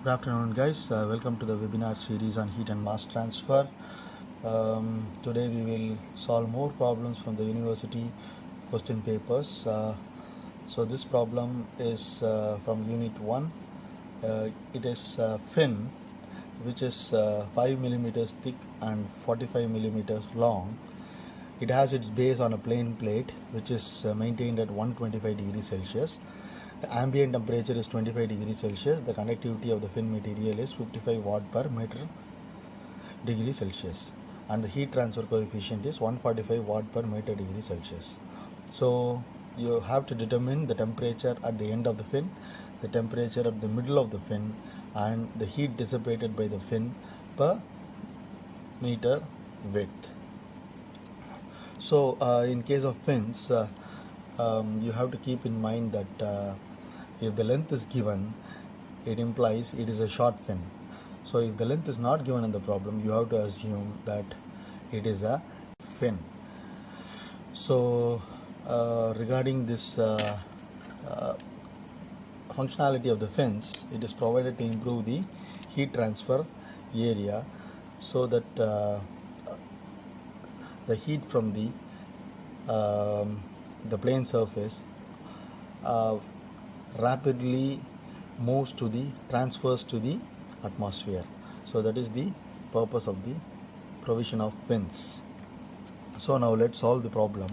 Good afternoon, guys. Welcome to the webinar series on heat and mass transfer. Today we will solve more problems from the university question papers. So this problem is from Unit 1. It is fin which is 5 millimeters thick and 45 millimeters long. It has its base on a plain plate which is maintained at 125 degrees Celsius. The ambient temperature is 25 degrees Celsius. The conductivity of the fin material is 55 watt per meter degree Celsius. And the heat transfer coefficient is 145 watt per meter degree Celsius. So you have to determine the temperature at the end of the fin, the temperature at the middle of the fin, and the heat dissipated by the fin per meter width. So in case of fins, you have to keep in mind that if the length is given, it implies it is a short fin. So if the length is not given in the problem, you have to assume that it is a fin. So regarding this functionality of the fins, it is provided to improve the heat transfer area so that the heat from the plane surface rapidly transfers to the atmosphere. So that is the purpose of the provision of fins. So now let's solve the problem.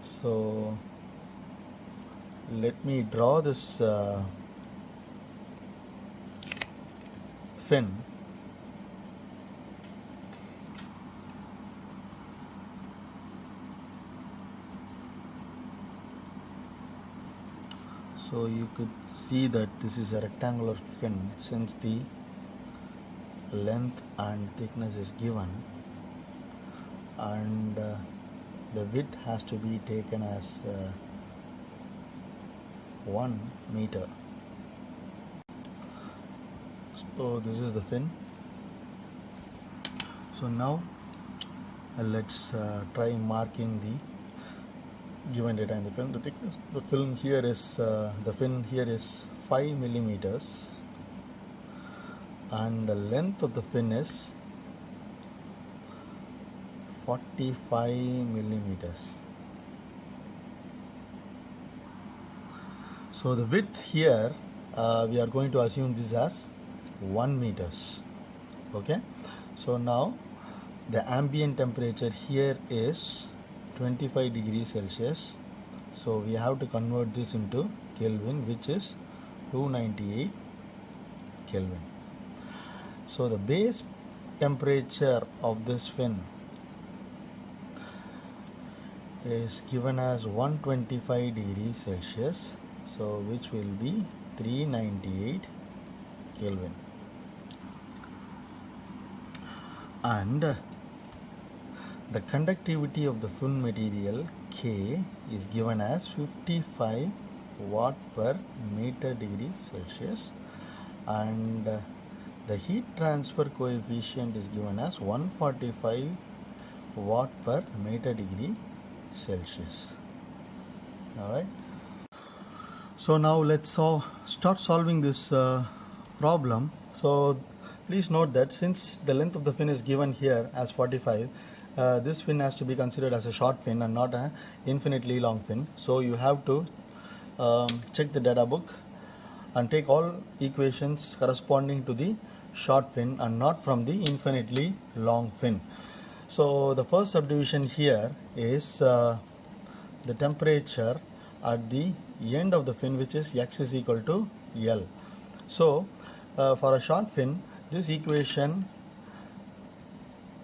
So let me draw this fin. So you could see that this is a rectangular fin since the length and thickness is given, and the width has to be taken as 1 meter. So this is the fin. So now let's try marking the given data in the film. The thickness the film here is the fin here is 5 millimeters, and the length of the fin is 45 millimeters. So the width here we are going to assume this as 1 meters. Okay, so now the ambient temperature here is 25 degrees Celsius. So we have to convert this into Kelvin, which is 298 Kelvin. So the base temperature of this fin is given as 125 degrees Celsius, so which will be 398 Kelvin. And the conductivity of the fin material K is given as 55 watt per meter degree Celsius, and the heat transfer coefficient is given as 145 watt per meter degree Celsius. Alright. So now let's start solving this problem. So please note that since the length of the fin is given here as 45, this fin has to be considered as a short fin and not an infinitely long fin. So you have to check the data book and take all equations corresponding to the short fin and not from the infinitely long fin. So the first subdivision here is the temperature at the end of the fin, which is x is equal to L. So for a short fin, this equation,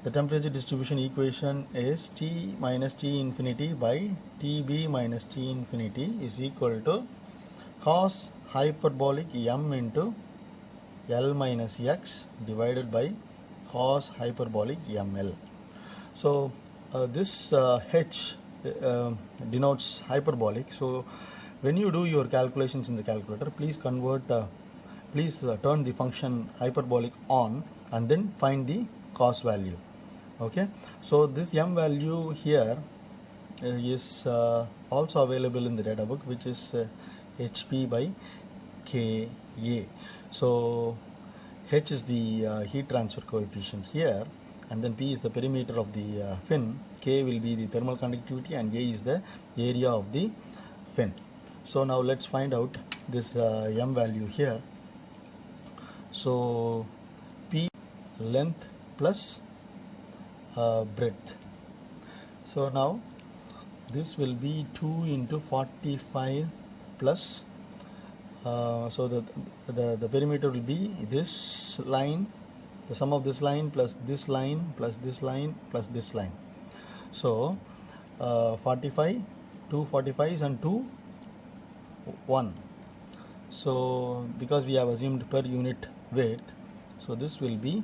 the temperature distribution equation, is T minus T infinity by TB minus T infinity is equal to cos hyperbolic m into L minus x divided by cos hyperbolic ml. So this h denotes hyperbolic. So when you do your calculations in the calculator, please convert turn the function hyperbolic on and then find the cos value. Okay, so this m value here is also available in the data book, which is hp by Ka. So H is the heat transfer coefficient here, and then P is the perimeter of the fin, K will be the thermal conductivity, and A is the area of the fin. So now let's find out this M value here. So P length plus breadth. So now this will be 2 into 45 plus so the perimeter will be this line, the sum of this line plus this line plus this line plus this line. So 45, 2 45s and 2 1. So because we have assumed per unit width, so this will be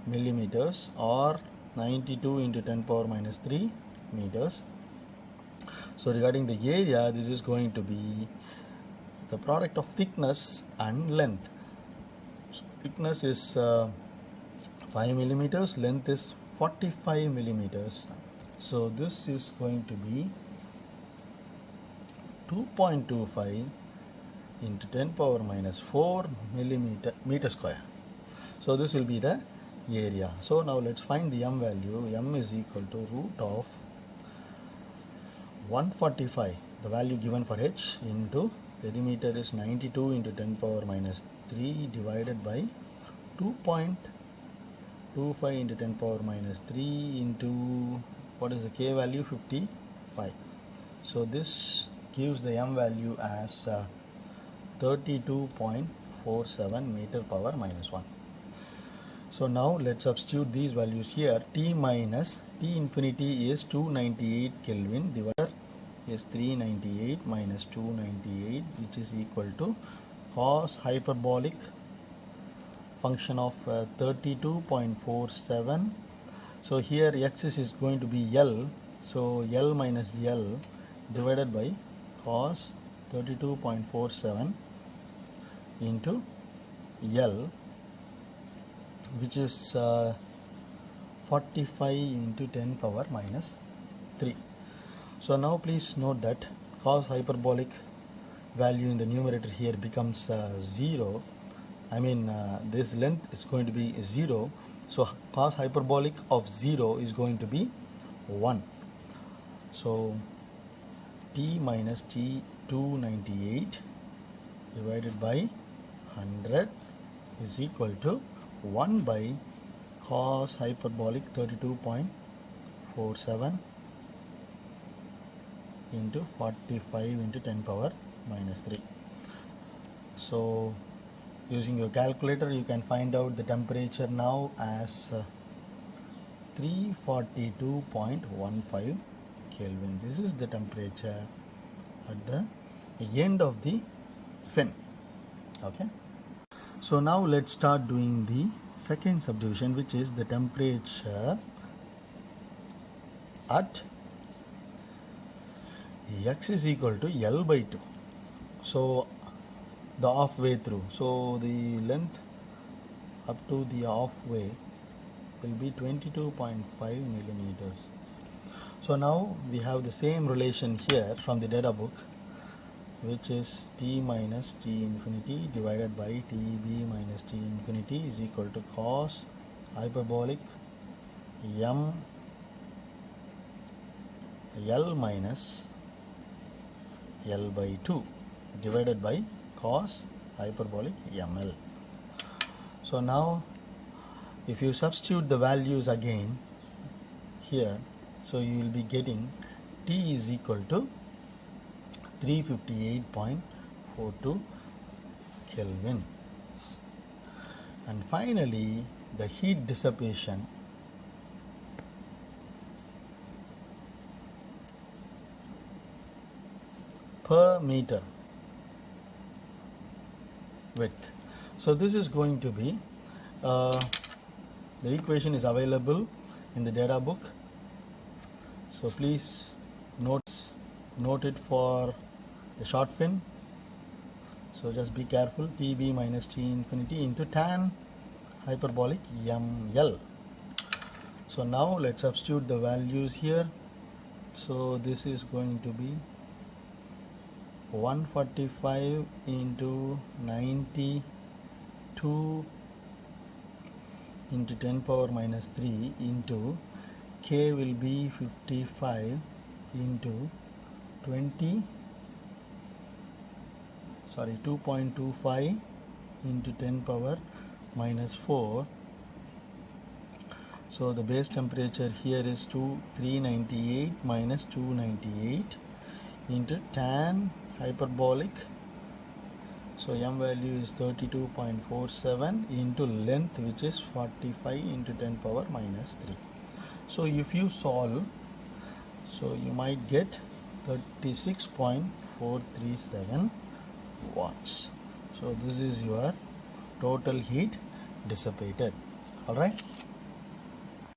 millimeters, or 92 into 10 power minus 3 meters. So regarding the area, this is going to be the product of thickness and length. So thickness is 5 millimeters, length is 45 millimeters. So this is going to be 2.25 into 10 power minus 4 meter square. So this will be the area. So now let's find the M value. M is equal to root of 145, the value given for H, into perimeter is 92 into 10 power minus 3 divided by 2.25 into 10 power minus 3 into, what is the K value? 55. So this gives the M value as 32.47 meter power minus 1. So now let's substitute these values here. T infinity is 298 Kelvin, divided is 398 minus 298, which is equal to cos hyperbolic function of 32.47. So here X is going to be L, so L minus L divided by cos 32.47 into L, which is 45 into 10 power minus 3. So now please note that cos hyperbolic value in the numerator here becomes 0. I mean this length is going to be 0. So cos hyperbolic of 0 is going to be 1. So T minus T 298 divided by 100 is equal to 1 by cos hyperbolic 32.47 into 45 into 10 power minus 3. So using your calculator you can find out the temperature now as 342.15 Kelvin. This is the temperature at the end of the fin. Okay. So now let's start doing the second subdivision, which is the temperature at X is equal to L by 2. So the halfway through. So the length up to the halfway will be 22.5 millimeters. So now we have the same relation here from the data book, which is T minus T infinity divided by TB minus T infinity is equal to cos hyperbolic M L minus L by 2 divided by cos hyperbolic ML. So now if you substitute the values again here, so you will be getting T is equal to 358.42 Kelvin. And finally the heat dissipation per meter width. So this is going to be the equation is available in the data book. So please note it for the short fin. So just be careful. TB minus T infinity into tan hyperbolic ML. So now let's substitute the values here. So this is going to be 145 into 92 into 10 power minus 3 into K will be 55 into 2.25 into 10 power minus 4. So the base temperature here is 398 minus 298 into tan hyperbolic. So m value is 32.47 into length, which is 45 into 10 power minus 3. So if you solve, so you might get 36.437 watts. So this is your total heat dissipated. All right.